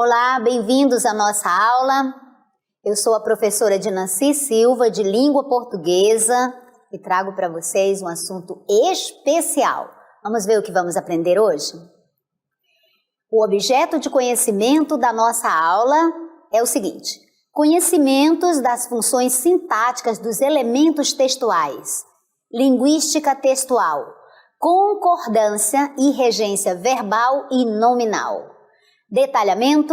Olá, bem-vindos à nossa aula. Eu sou a professora Dinancy Silva, de Língua Portuguesa, e trago para vocês um assunto especial. Vamos ver o que vamos aprender hoje? O objeto de conhecimento da nossa aula é o seguinte: conhecimentos das funções sintáticas dos elementos textuais, linguística textual, concordância e regência verbal e nominal. Detalhamento,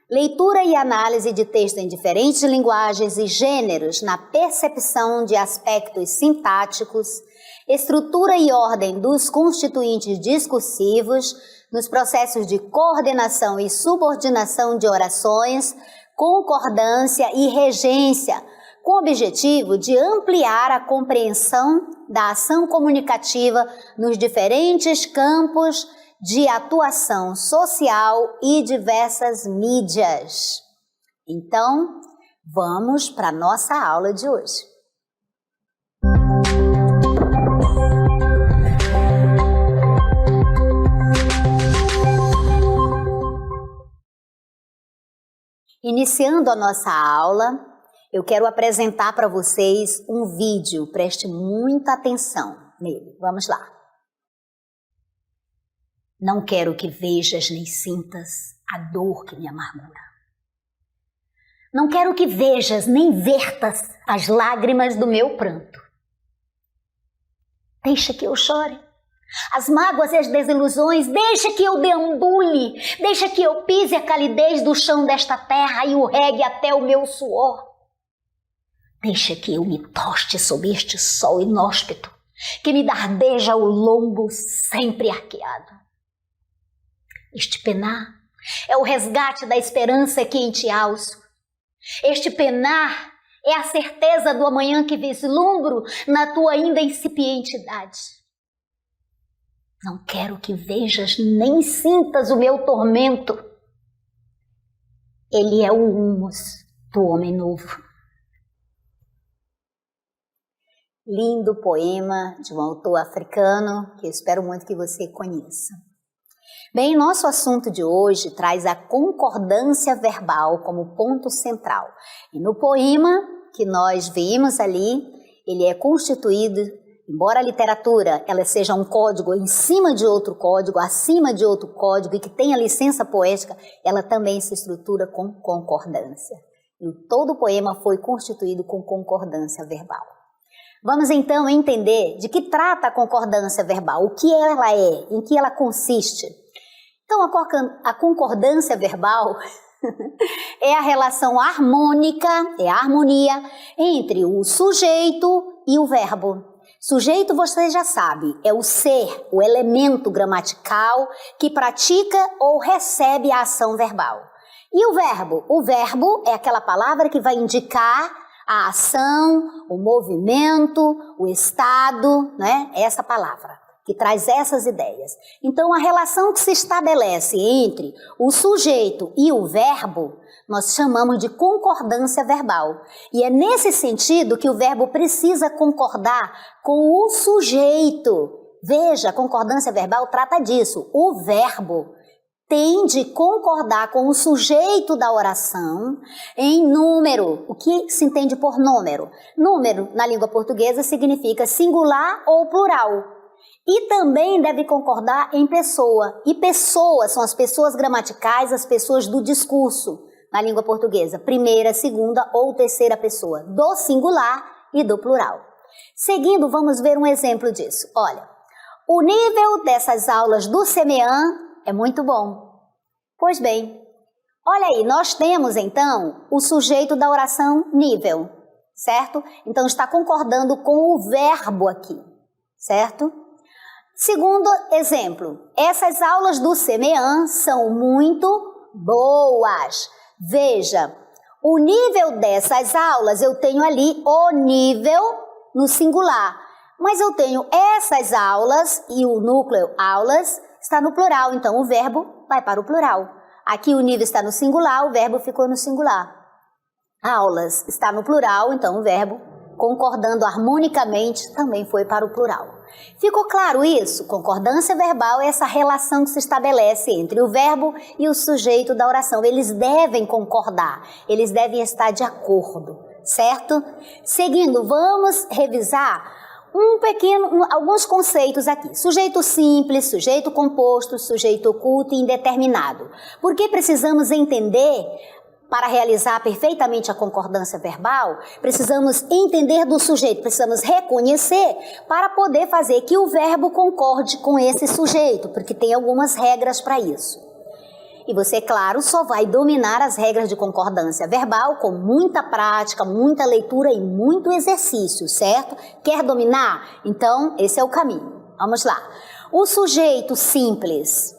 leitura e análise de texto em diferentes linguagens e gêneros na percepção de aspectos sintáticos, estrutura e ordem dos constituintes discursivos, nos processos de coordenação e subordinação de orações, concordância e regência, com o objetivo de ampliar a compreensão da ação comunicativa nos diferentes campos de atuação social e diversas mídias. Então, vamos para a nossa aula de hoje. Iniciando a nossa aula, eu quero apresentar para vocês um vídeo, preste muita atenção nele. Vamos lá. Não quero que vejas nem sintas a dor que me amargura. Não quero que vejas nem vertas as lágrimas do meu pranto. Deixa que eu chore as mágoas e as desilusões, deixa que eu deambule, deixa que eu pise a calidez do chão desta terra e o regue até o meu suor. Deixa que eu me toste sob este sol inóspito, que me dardeja o lombo sempre arqueado. Este penar é o resgate da esperança que em ti alço. Este penar é a certeza do amanhã que vislumbro na tua ainda incipiente idade. Não quero que vejas nem sintas o meu tormento. Ele é o humus do homem novo. Lindo poema de um autor africano que eu espero muito que você conheça. Bem, nosso assunto de hoje traz a concordância verbal como ponto central. E no poema que nós vimos ali, ele é constituído, embora a literatura ela seja um código em cima de outro código, acima de outro código e que tenha licença poética, ela também se estrutura com concordância. E todo o poema foi constituído com concordância verbal. Vamos então entender de que trata a concordância verbal, o que ela é, em que ela consiste. Então, a concordância verbal é a relação harmônica, é a harmonia entre o sujeito e o verbo. Sujeito, você já sabe, é o ser, o elemento gramatical que pratica ou recebe a ação verbal. E o verbo? O verbo é aquela palavra que vai indicar a ação, o movimento, o estado, né? Essa palavra que traz essas ideias. Então, a relação que se estabelece entre o sujeito e o verbo, nós chamamos de concordância verbal. E é nesse sentido que o verbo precisa concordar com o sujeito. Veja, a concordância verbal trata disso. O verbo tem de concordar com o sujeito da oração em número. O que se entende por número? Número, na língua portuguesa, significa singular ou plural. E também deve concordar em pessoa. E pessoas são as pessoas gramaticais, as pessoas do discurso, na língua portuguesa. Primeira, segunda ou terceira pessoa, do singular e do plural. Seguindo, vamos ver um exemplo disso. Olha, o nível dessas aulas do CMEAN é muito bom. Pois bem, olha aí, nós temos então o sujeito da oração nível, certo? Então está concordando com o verbo aqui, certo? Segundo exemplo, essas aulas do CMEAN são muito boas. Veja, o nível dessas aulas, eu tenho ali o nível no singular, mas eu tenho essas aulas e o núcleo aulas está no plural, então o verbo vai para o plural. Aqui o nível está no singular, o verbo ficou no singular. Aulas está no plural, então o verbo concordando harmonicamente, também foi para o plural. Ficou claro isso? Concordância verbal é essa relação que se estabelece entre o verbo e o sujeito da oração. Eles devem concordar, eles devem estar de acordo, certo? Seguindo, vamos revisar alguns conceitos aqui. Sujeito simples, sujeito composto, sujeito oculto e indeterminado. Por que precisamos entender? Para realizar perfeitamente a concordância verbal, precisamos entender do sujeito, precisamos reconhecer para poder fazer que o verbo concorde com esse sujeito, porque tem algumas regras para isso. E você, claro, só vai dominar as regras de concordância verbal com muita prática, muita leitura e muito exercício, certo? Quer dominar? Então, esse é o caminho. Vamos lá. O sujeito simples.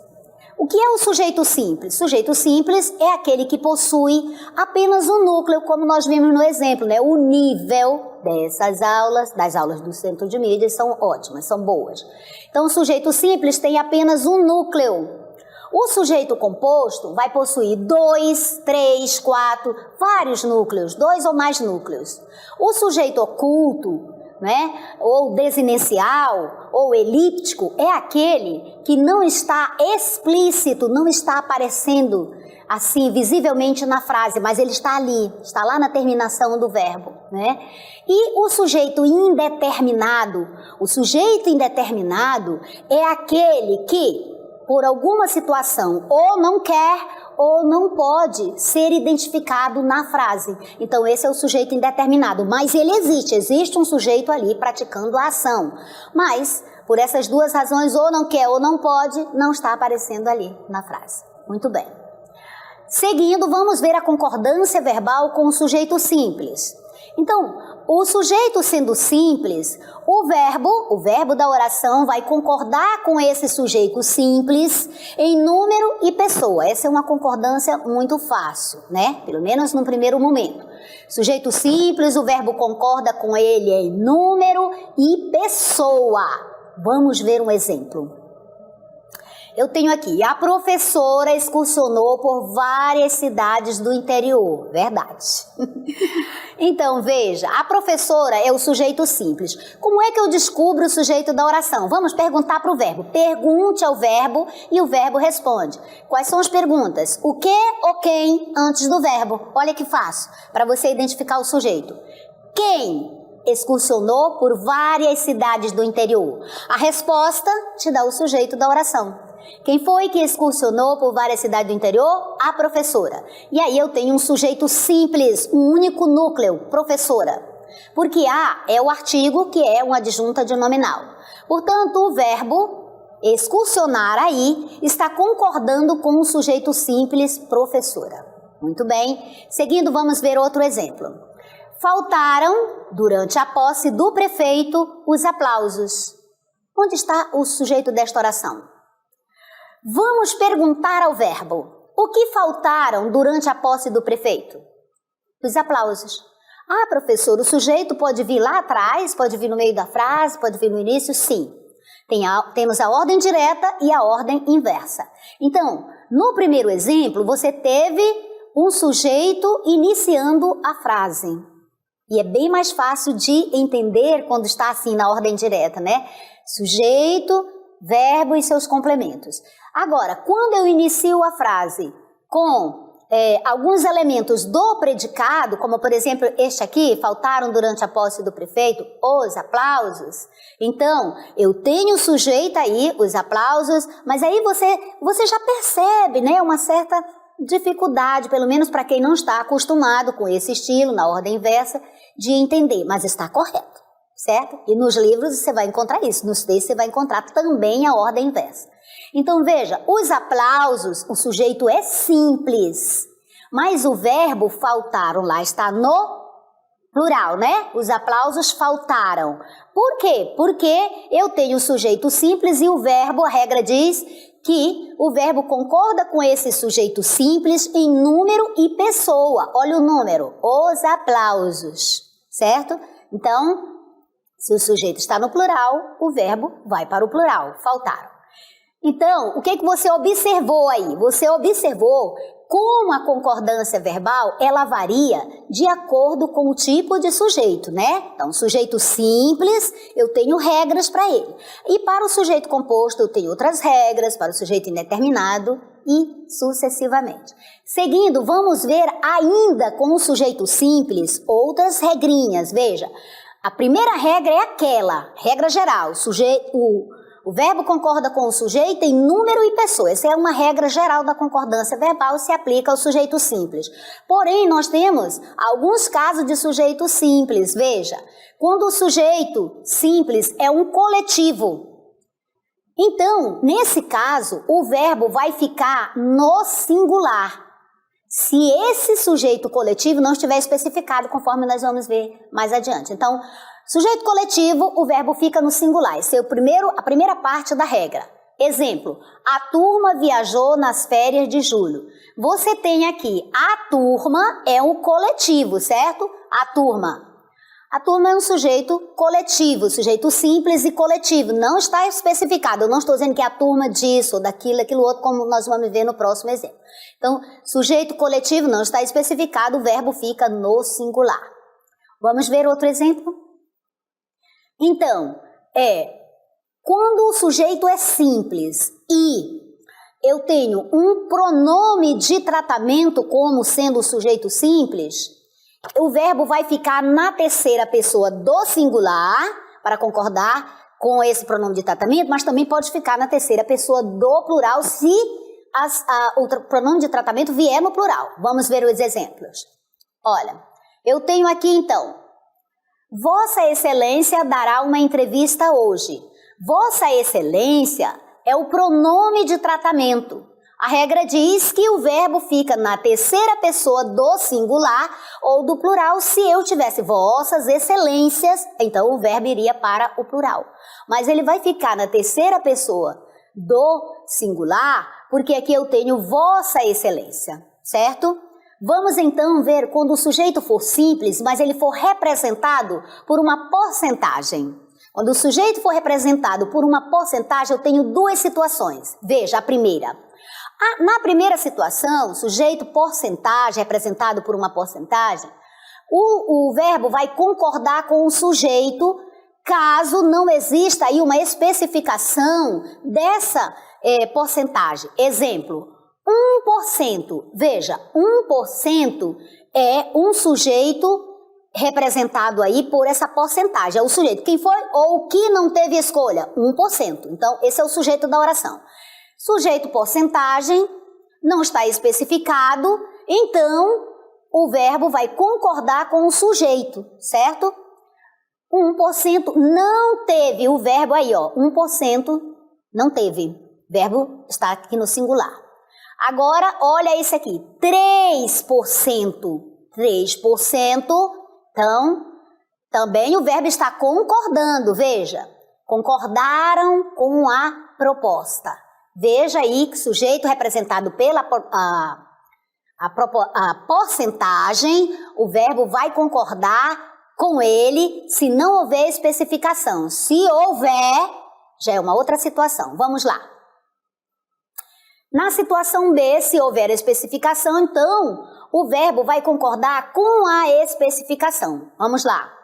O que é o sujeito simples? Sujeito simples é aquele que possui apenas um núcleo, como nós vimos no exemplo, né? O nível dessas aulas, das aulas do Centro de Mídias, são ótimas, são boas. Então, o sujeito simples tem apenas um núcleo. O sujeito composto vai possuir 2, 3, 4, vários núcleos, 2 ou mais núcleos. O sujeito oculto, né, ou desinencial, ou elíptico, é aquele que não está explícito, não está aparecendo assim visivelmente na frase, mas ele está ali, está lá na terminação do verbo, né? E o sujeito indeterminado é aquele que, por alguma situação, ou não quer ou não pode ser identificado na frase. Então, esse é o sujeito indeterminado, mas ele existe um sujeito ali praticando a ação. Mas, por essas duas razões, ou não quer ou não pode, não está aparecendo ali na frase. Muito bem. Seguindo, vamos ver a concordância verbal com o sujeito simples. Então, o sujeito sendo simples, o verbo da oração vai concordar com esse sujeito simples em número e pessoa. Essa é uma concordância muito fácil, né? Pelo menos no primeiro momento. Sujeito simples, o verbo concorda com ele em número e pessoa. Vamos ver um exemplo. Eu tenho aqui, a professora excursionou por várias cidades do interior. Verdade. Então, veja, a professora é o sujeito simples. Como é que eu descubro o sujeito da oração? Vamos perguntar para o verbo. Pergunte ao verbo e o verbo responde. Quais são as perguntas? O que ou quem antes do verbo? Olha que fácil, para você identificar o sujeito. Quem excursionou por várias cidades do interior? A resposta te dá o sujeito da oração. Quem foi que excursionou por várias cidades do interior? A professora. E aí eu tenho um sujeito simples, um único núcleo, professora. Porque a é o artigo que é uma adjunta de nominal. Portanto, o verbo excursionar aí está concordando com o sujeito simples, professora. Muito bem. Seguindo, vamos ver outro exemplo. Faltaram, durante a posse do prefeito, os aplausos. Onde está o sujeito desta oração? Vamos perguntar ao verbo. O que faltaram durante a posse do prefeito? Os aplausos. Ah, professor, o sujeito pode vir lá atrás, pode vir no meio da frase, pode vir no início? Sim. Temos a ordem direta e a ordem inversa. Então, no primeiro exemplo, você teve um sujeito iniciando a frase. E é bem mais fácil de entender quando está assim na ordem direta, né? Sujeito, verbo e seus complementos. Agora, quando eu inicio a frase com alguns elementos do predicado, como por exemplo este aqui, faltaram durante a posse do prefeito os aplausos, então eu tenho o sujeito aí, os aplausos, mas aí você já percebe, né, uma certa dificuldade, pelo menos para quem não está acostumado com esse estilo, na ordem inversa, de entender, mas está correto, certo? E nos livros você vai encontrar isso, nos textos você vai encontrar também a ordem inversa. Então veja, os aplausos, o sujeito é simples, mas o verbo faltaram lá está no plural, né? Os aplausos faltaram. Por quê? Porque eu tenho o sujeito simples e o verbo, a regra diz que o verbo concorda com esse sujeito simples em número e pessoa. Olha o número, os aplausos, certo? Então, se o sujeito está no plural, o verbo vai para o plural, faltaram. Então, o que você observou aí? Você observou como a concordância verbal, ela varia de acordo com o tipo de sujeito, né? Então, sujeito simples, eu tenho regras para ele. E para o sujeito composto, eu tenho outras regras, para o sujeito indeterminado e sucessivamente. Seguindo, vamos ver ainda com o sujeito simples outras regrinhas. Veja, a primeira regra é aquela, regra geral, o verbo concorda com o sujeito em número e pessoa. Essa é uma regra geral da concordância verbal e se aplica ao sujeito simples. Porém, nós temos alguns casos de sujeito simples. Veja, quando o sujeito simples é um coletivo. Então, nesse caso, o verbo vai ficar no singular. Se esse sujeito coletivo não estiver especificado, conforme nós vamos ver mais adiante. Então, sujeito coletivo, o verbo fica no singular. Essa é a primeira parte da regra. Exemplo, a turma viajou nas férias de julho. Você tem aqui, a turma é um coletivo, certo? A turma é um sujeito coletivo, sujeito simples e coletivo. Não está especificado. Eu não estou dizendo que é a turma disso ou daquilo, aquilo outro, como nós vamos ver no próximo exemplo. Então, sujeito coletivo não está especificado, o verbo fica no singular. Vamos ver outro exemplo? Então, quando o sujeito é simples e eu tenho um pronome de tratamento como sendo o sujeito simples, o verbo vai ficar na terceira pessoa do singular, para concordar com esse pronome de tratamento, mas também pode ficar na terceira pessoa do plural se o pronome de tratamento vier no plural. Vamos ver os exemplos. Olha, eu tenho aqui então, Vossa Excelência dará uma entrevista hoje. Vossa Excelência é o pronome de tratamento. A regra diz que o verbo fica na terceira pessoa do singular ou do plural. Se eu tivesse vossas excelências, então o verbo iria para o plural. Mas ele vai ficar na terceira pessoa do singular, porque aqui eu tenho vossa excelência, certo? Vamos então ver quando o sujeito for simples, mas ele for representado por uma porcentagem. Quando o sujeito for representado por uma porcentagem, eu tenho duas situações. Veja, a primeira. Na primeira situação, sujeito porcentagem, representado por uma porcentagem, o verbo vai concordar com o sujeito caso não exista aí uma especificação dessa porcentagem. Exemplo, 1%. Veja, 1% é um sujeito representado aí por essa porcentagem. É o sujeito, quem foi ou que não teve escolha, 1%. Então, esse é o sujeito da oração. Sujeito porcentagem, não está especificado, então o verbo vai concordar com o sujeito, certo? 1% não teve, o verbo aí, ó, 1% não teve, verbo está aqui no singular. Agora, olha esse aqui, 3%, então, também o verbo está concordando, veja, concordaram com a proposta. Veja aí que sujeito representado pela a porcentagem, o verbo vai concordar com ele se não houver especificação. Se houver, já é uma outra situação. Vamos lá. Na situação B, se houver especificação, então o verbo vai concordar com a especificação. Vamos lá.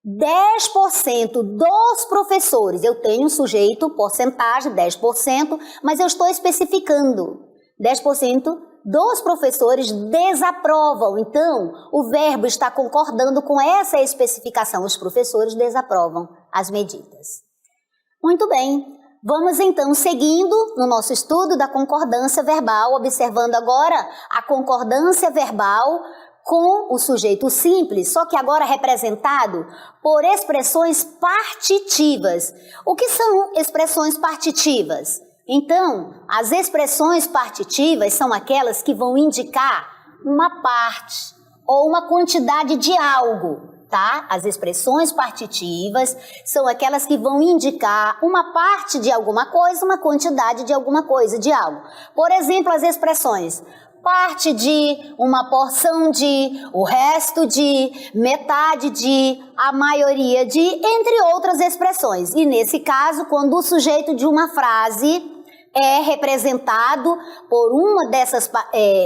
10% dos professores, eu tenho um sujeito, porcentagem, 10%, mas eu estou especificando. 10% dos professores desaprovam. Então, o verbo está concordando com essa especificação. Os professores desaprovam as medidas. Muito bem. Vamos então seguindo no nosso estudo da concordância verbal, observando agora a concordância verbal com o sujeito simples, só que agora representado por expressões partitivas. O que são expressões partitivas? Então, as expressões partitivas são aquelas que vão indicar uma parte ou uma quantidade de algo, tá? As expressões partitivas são aquelas que vão indicar uma parte de alguma coisa, uma quantidade de alguma coisa, de algo. Por exemplo, as expressões parte de, uma porção de, o resto de, metade de, a maioria de, entre outras expressões. E nesse caso, quando o sujeito de uma frase é representado por uma dessas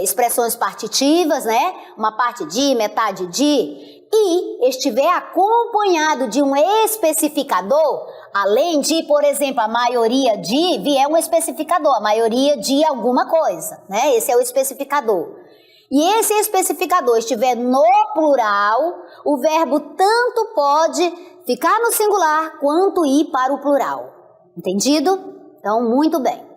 expressões partitivas, né? Uma parte de, metade de, e estiver acompanhado de um especificador, além de, por exemplo, a maioria de, vier um especificador, a maioria de alguma coisa, né? Esse é o especificador. E esse especificador estiver no plural, o verbo tanto pode ficar no singular quanto ir para o plural. Entendido? Então, muito bem.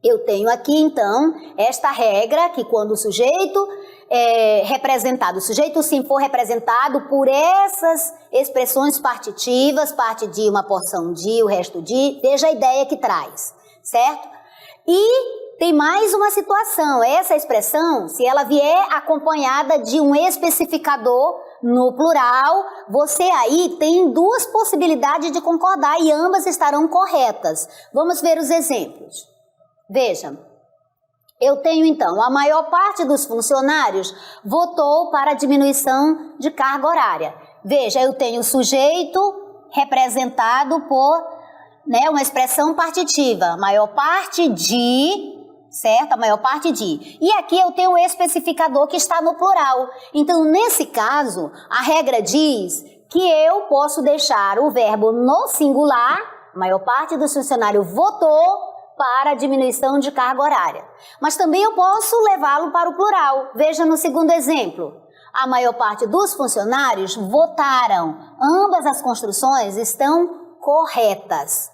Eu tenho aqui, então, esta regra que quando o sujeito é representado, o sujeito sim for representado por essas expressões partitivas, parte de, uma porção de, o resto de, veja a ideia que traz, certo? E tem mais uma situação, essa expressão, se ela vier acompanhada de um especificador no plural, você aí tem duas possibilidades de concordar e ambas estarão corretas. Vamos ver os exemplos. Veja, eu tenho então, a maior parte dos funcionários votou para a diminuição de carga horária. Veja, eu tenho o sujeito representado por, né, uma expressão partitiva, maior parte de, certo? A maior parte de. E aqui eu tenho o especificador que está no plural. Então, nesse caso, a regra diz que eu posso deixar o verbo no singular, a maior parte dos funcionários votou para a diminuição de carga horária. Mas também eu posso levá-lo para o plural. Veja no segundo exemplo. A maior parte dos funcionários votaram. Ambas as construções estão corretas.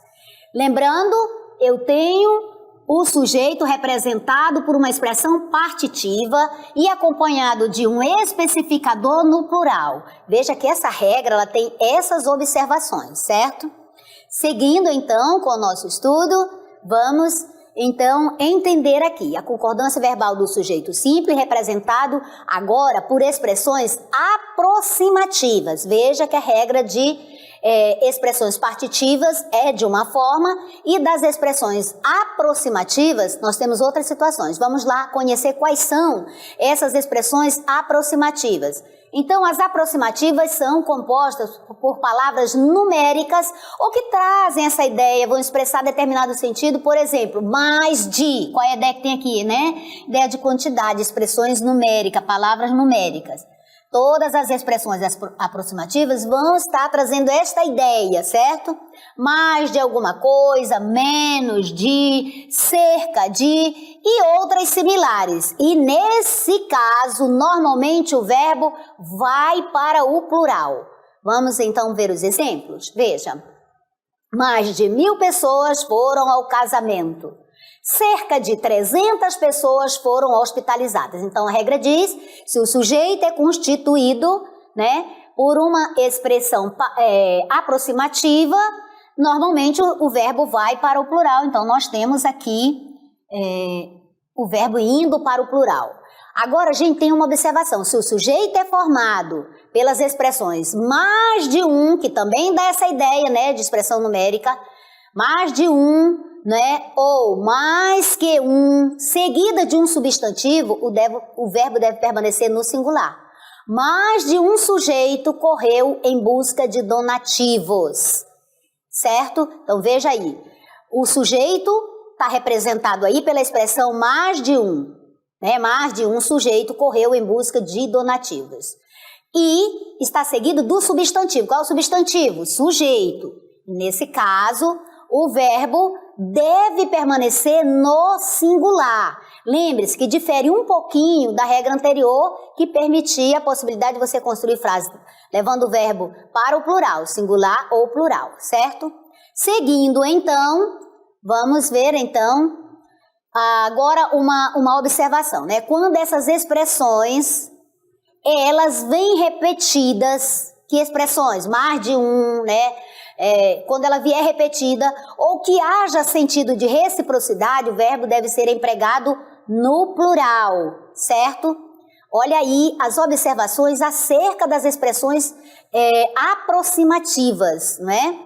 Lembrando, eu tenho o sujeito representado por uma expressão partitiva e acompanhado de um especificador no plural. Veja que essa regra ela tem essas observações, certo? Seguindo então com o nosso estudo, vamos então entender aqui a concordância verbal do sujeito simples representado agora por expressões aproximativas. Veja que a regra de expressões partitivas é de uma forma e das expressões aproximativas nós temos outras situações. Vamos lá conhecer quais são essas expressões aproximativas. Então, as aproximativas são compostas por palavras numéricas ou que trazem essa ideia, vão expressar determinado sentido, por exemplo, mais de, qual é a ideia que tem aqui, né? Ideia de quantidade, expressões numéricas, palavras numéricas. Todas as expressões aproximativas vão estar trazendo esta ideia, certo? Mais de alguma coisa, menos de, cerca de e outras similares. E nesse caso, normalmente o verbo vai para o plural. Vamos então ver os exemplos? Veja, mais de 1.000 pessoas foram ao casamento. Cerca de 300 pessoas foram hospitalizadas. Então, a regra diz, se o sujeito é constituído, né, por uma expressão aproximativa, normalmente o verbo vai para o plural. Então, nós temos aqui o verbo indo para o plural. Agora, a gente tem uma observação. Se o sujeito é formado pelas expressões mais de um, que também dá essa ideia, né, de expressão numérica, mais de um, né, ou mais que um, seguida de um substantivo, o verbo deve permanecer no singular. Mais de um sujeito correu em busca de donativos, certo? Então veja aí, o sujeito está representado aí pela expressão mais de um, né? Mais de um sujeito correu em busca de donativos. E está seguido do substantivo. Qual é o substantivo? Sujeito. Nesse caso, o verbo deve permanecer no singular. Lembre-se que difere um pouquinho da regra anterior que permitia a possibilidade de você construir frases levando o verbo para o plural, singular ou plural, certo? Seguindo então, vamos ver então agora uma observação, né? Quando essas expressões elas vêm repetidas, que expressões? Mais de um, né? Quando ela vier repetida ou que haja sentido de reciprocidade, o verbo deve ser empregado no plural, certo? Olha aí as observações acerca das expressões aproximativas, né?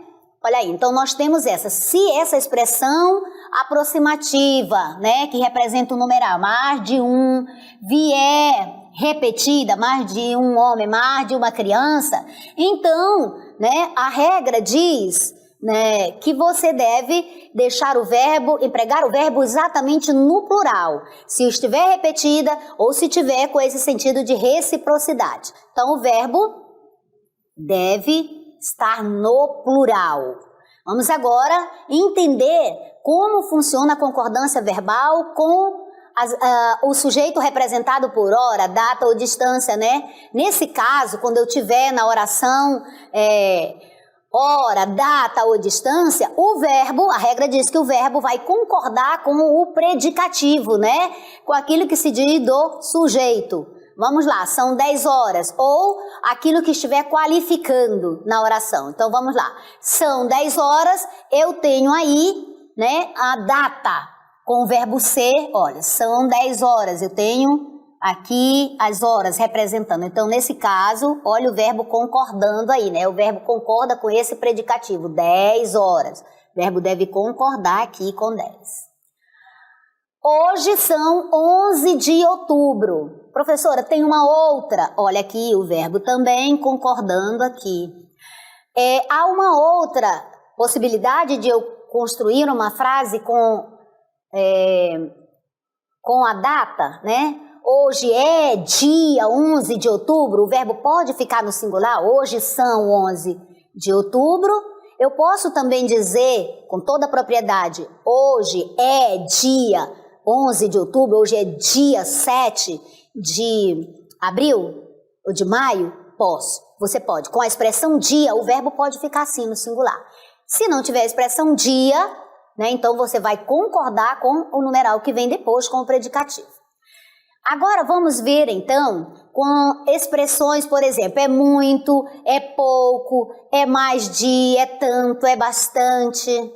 Olha aí, então nós temos essa. Se essa expressão aproximativa, né, que representa o numeral, mais de um, vier repetida, mais de um homem, mais de uma criança, então, né, a regra diz né, que você deve deixar o verbo, empregar o verbo exatamente no plural, se estiver repetida ou se tiver com esse sentido de reciprocidade. Então, o verbo deve estar no plural. Vamos agora entender como funciona a concordância verbal com o sujeito representado por hora, data ou distância, né? Nesse caso, quando eu tiver na oração hora, data ou distância, o verbo, a regra diz que o verbo vai concordar com o predicativo, né? Com aquilo que se diz do sujeito. Vamos lá, são 10 horas, ou aquilo que estiver qualificando na oração. Então, vamos lá. São 10 horas, eu tenho aí, né, a data com o verbo ser. Olha, são 10 horas, eu tenho aqui as horas representando. Então, nesse caso, olha o verbo concordando aí, né? O verbo concorda com esse predicativo, 10 horas. O verbo deve concordar aqui com 10. Hoje são 11 de outubro. Professora, tem uma outra. Olha aqui o verbo também concordando aqui. Há uma outra possibilidade de eu construir uma frase com a data, né? Hoje é dia 11 de outubro, o verbo pode ficar no singular, hoje são 11 de outubro. Eu posso também dizer com toda a propriedade, hoje é dia 11 de outubro, hoje é dia 7 de abril ou de maio? Posso, você pode. Com a expressão dia, o verbo pode ficar assim no singular. Se não tiver a expressão dia, né, então você vai concordar com o numeral que vem depois, com o predicativo. Agora vamos ver então com expressões, por exemplo, é muito, é pouco, é mais de, é tanto, é bastante,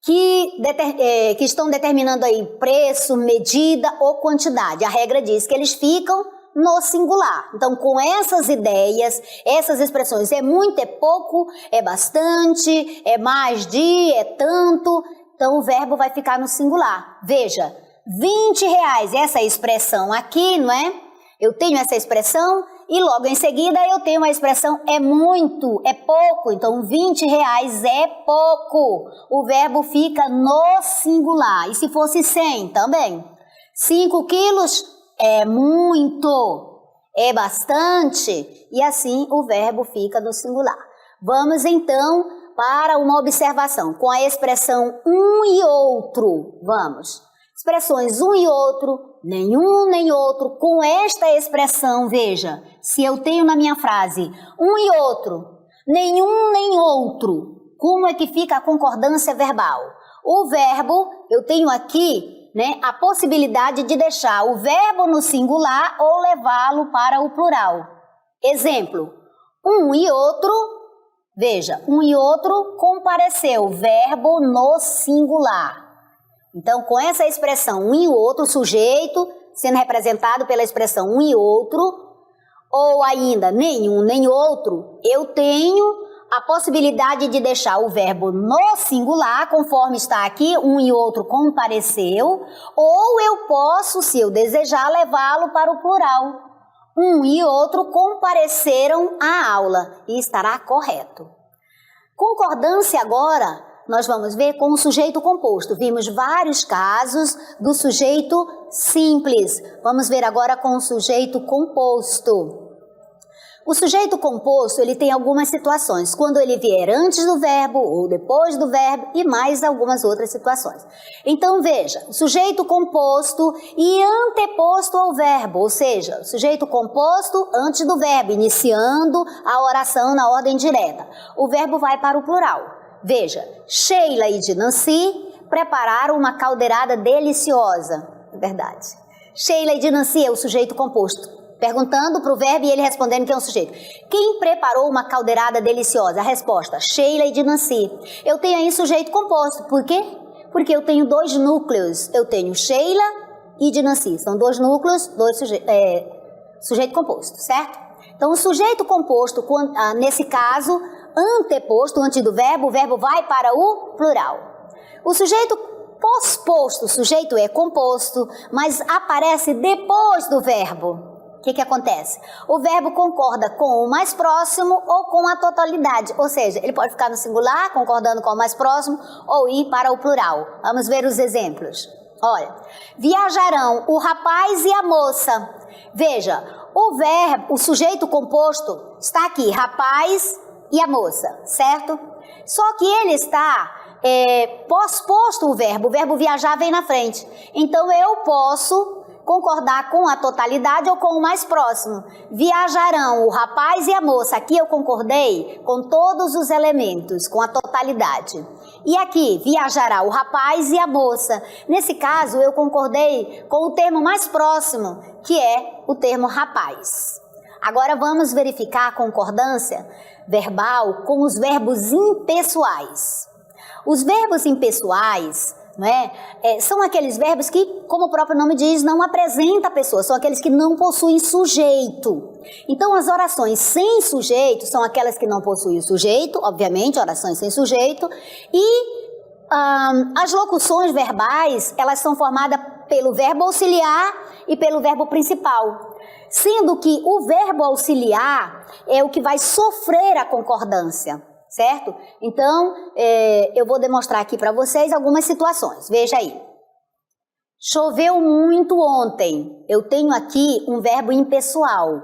que estão determinando aí preço, medida ou quantidade. A regra diz que eles ficam no singular. Então, com essas ideias, essas expressões, é muito, é pouco, é bastante, é mais de, é tanto, então o verbo vai ficar no singular. Veja, 20 reais, essa expressão aqui, não é? Eu tenho essa expressão e logo em seguida eu tenho a expressão é muito, é pouco. Então 20 reais é pouco. O verbo fica no singular. E se fosse 100 também? 5 quilos é muito, é bastante. E assim o verbo fica no singular. Vamos então para uma observação com a expressão um e outro. Vamos. Expressões um e outro, nenhum nem outro, com esta expressão, veja, se eu tenho na minha frase um e outro, nenhum nem outro, como é que fica a concordância verbal? O verbo, eu tenho aqui, né, a possibilidade de deixar o verbo no singular ou levá-lo para o plural. Exemplo, um e outro, veja, um e outro compareceu, verbo no singular. Então, com essa expressão um e outro, sujeito sendo representado pela expressão um e outro, ou ainda nenhum nem outro, eu tenho a possibilidade de deixar o verbo no singular, conforme está aqui, um e outro compareceu, ou eu posso, se eu desejar, levá-lo para o plural. Um e outro compareceram à aula, e estará correto. Concordância agora nós vamos ver com o sujeito composto. Vimos vários casos do sujeito simples. Vamos ver agora com o sujeito composto. O sujeito composto, ele tem algumas situações, quando ele vier antes do verbo ou depois do verbo e mais algumas outras situações. Então veja, sujeito composto e anteposto ao verbo, ou seja, sujeito composto antes do verbo, iniciando a oração na ordem direta. O verbo vai para o plural. Veja, Sheila e Dinanci prepararam uma caldeirada deliciosa. É verdade. Sheila e Dinanci é o sujeito composto. Perguntando para o verbo e ele respondendo que é um sujeito. Quem preparou uma caldeirada deliciosa? A resposta, Sheila e Dinanci. Eu tenho aí sujeito composto. Por quê? Porque eu tenho dois núcleos. Eu tenho Sheila e Dinanci. São dois núcleos, sujeito composto, certo? Então, o sujeito composto, nesse caso, anteposto, antes do verbo, o verbo vai para o plural. O sujeito posposto, o sujeito é composto, mas aparece depois do verbo. o que acontece? O verbo concorda com o mais próximo ou com a totalidade, ou seja, ele pode ficar no singular, concordando com o mais próximo, ou ir para o plural. Vamos ver os exemplos. Olha, viajarão o rapaz e a moça. Veja, o verbo, o sujeito composto está aqui, rapaz e a moça, certo? Só que ele está pós-posto o verbo viajar vem na frente. Então eu posso concordar com a totalidade ou com o mais próximo. Viajarão o rapaz e a moça. Aqui eu concordei com todos os elementos, com a totalidade. E aqui, viajará o rapaz e a moça. Nesse caso, eu concordei com o termo mais próximo, que é o termo rapaz. Agora vamos verificar a concordância verbal com os verbos impessoais. Os verbos impessoais, são aqueles verbos que, como o próprio nome diz, não apresenta a pessoa, são aqueles que não possuem sujeito. Então, as orações sem sujeito são aquelas que não possuem o sujeito, obviamente, orações sem sujeito, e as locuções verbais, elas são formadas pelo verbo auxiliar e pelo verbo principal, sendo que o verbo auxiliar é o que vai sofrer a concordância. Certo? Então, eu vou demonstrar aqui para vocês algumas situações. Veja aí. Choveu muito ontem. Eu tenho aqui um verbo impessoal.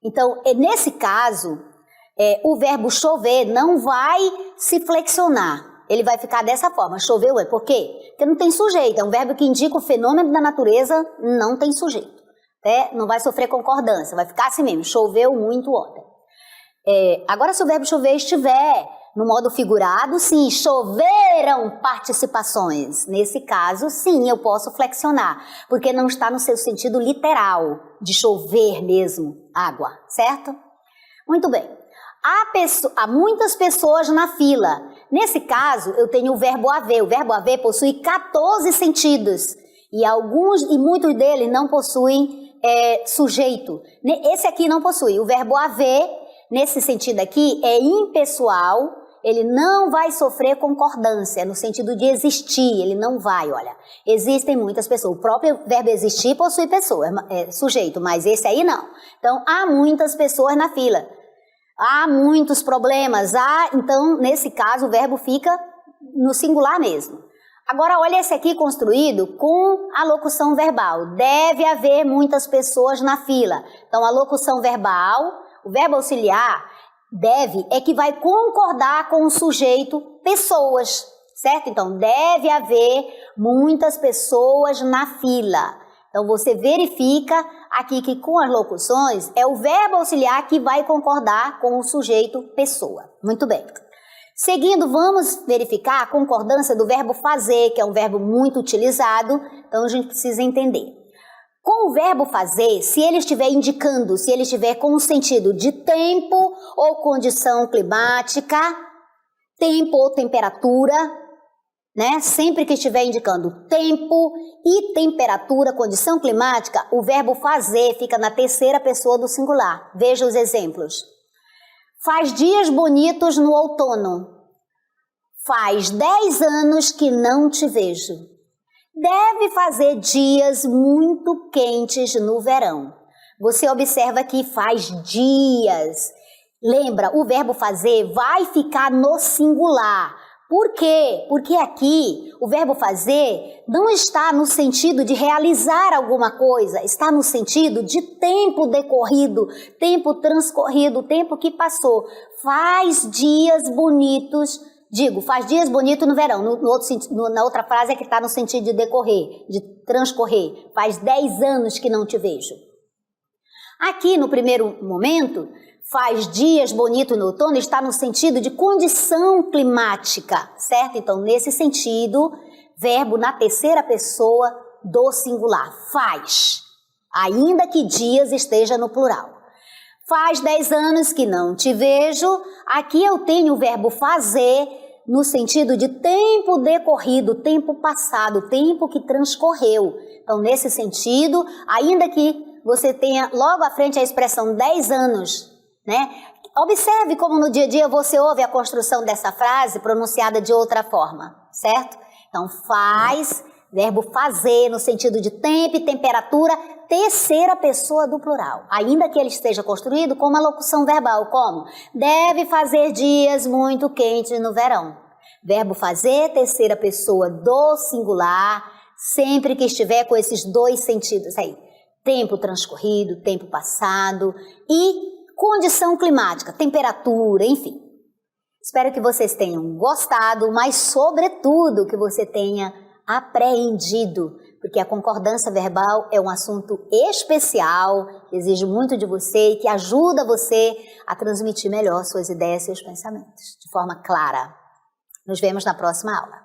Então, nesse caso, o verbo chover não vai se flexionar. Ele vai ficar dessa forma. Choveu por quê? Porque não tem sujeito. É um verbo que indica o fenômeno da natureza, não tem sujeito. Não vai sofrer concordância. Vai ficar assim mesmo. Choveu muito ontem. Agora, se o verbo chover estiver no modo figurado, sim, choveram participações. Nesse caso, sim, eu posso flexionar, porque não está no seu sentido literal, de chover mesmo água, certo? Muito bem. Há muitas pessoas na fila. Nesse caso, eu tenho o verbo haver. O verbo haver possui 14 sentidos, e muitos deles não possuem sujeito. Esse aqui não possui. O verbo haver, nesse sentido aqui, é impessoal, ele não vai sofrer concordância, no sentido de existir, ele não vai, olha. Existem muitas pessoas, o próprio verbo existir possui pessoa, sujeito, mas esse aí não. Então, há muitas pessoas na fila, há muitos problemas, então, nesse caso, o verbo fica no singular mesmo. Agora, olha esse aqui construído com a locução verbal. Deve haver muitas pessoas na fila. Então, a locução verbal, o verbo auxiliar, deve, é que vai concordar com o sujeito pessoas, certo? Então, deve haver muitas pessoas na fila. Então, você verifica aqui que com as locuções, é o verbo auxiliar que vai concordar com o sujeito pessoa. Muito bem. Seguindo, vamos verificar a concordância do verbo fazer, que é um verbo muito utilizado, então a gente precisa entender. Com o verbo fazer, se ele estiver indicando, se ele estiver com o sentido de tempo ou condição climática, tempo ou temperatura, sempre que estiver indicando tempo e temperatura, condição climática, o verbo fazer fica na terceira pessoa do singular. Veja os exemplos. Faz dias bonitos no outono. Faz 10 anos que não te vejo. Deve fazer dias muito quentes no verão. Você observa que faz dias. Lembra, o verbo fazer vai ficar no singular. Por quê? Porque aqui o verbo fazer não está no sentido de realizar alguma coisa, está no sentido de tempo decorrido, tempo transcorrido, tempo que passou. Faz dias bonitos, faz dias bonitos no verão. Na outra frase é que está no sentido de decorrer, de transcorrer. Faz 10 anos que não te vejo. Aqui no primeiro momento, faz dias bonitos no outono, está no sentido de condição climática, certo? Então, nesse sentido, verbo na terceira pessoa do singular, faz, ainda que dias esteja no plural. Faz 10 anos que não te vejo, aqui eu tenho o verbo fazer no sentido de tempo decorrido, tempo passado, tempo que transcorreu. Então, nesse sentido, ainda que você tenha logo à frente a expressão 10 anos, Observe como no dia a dia você ouve a construção dessa frase pronunciada de outra forma, certo? Então, faz Verbo fazer no sentido de tempo e temperatura, terceira pessoa do plural, ainda que ele esteja construído com uma locução verbal, como deve fazer dias muito quentes no verão. Verbo fazer, terceira pessoa do singular, sempre que estiver com esses dois sentidos aí. Tempo transcorrido, tempo passado e condição climática, temperatura, enfim. Espero que vocês tenham gostado, mas sobretudo que você tenha apreendido, porque a concordância verbal é um assunto especial, que exige muito de você e que ajuda você a transmitir melhor suas ideias e seus pensamentos, de forma clara. Nos vemos na próxima aula.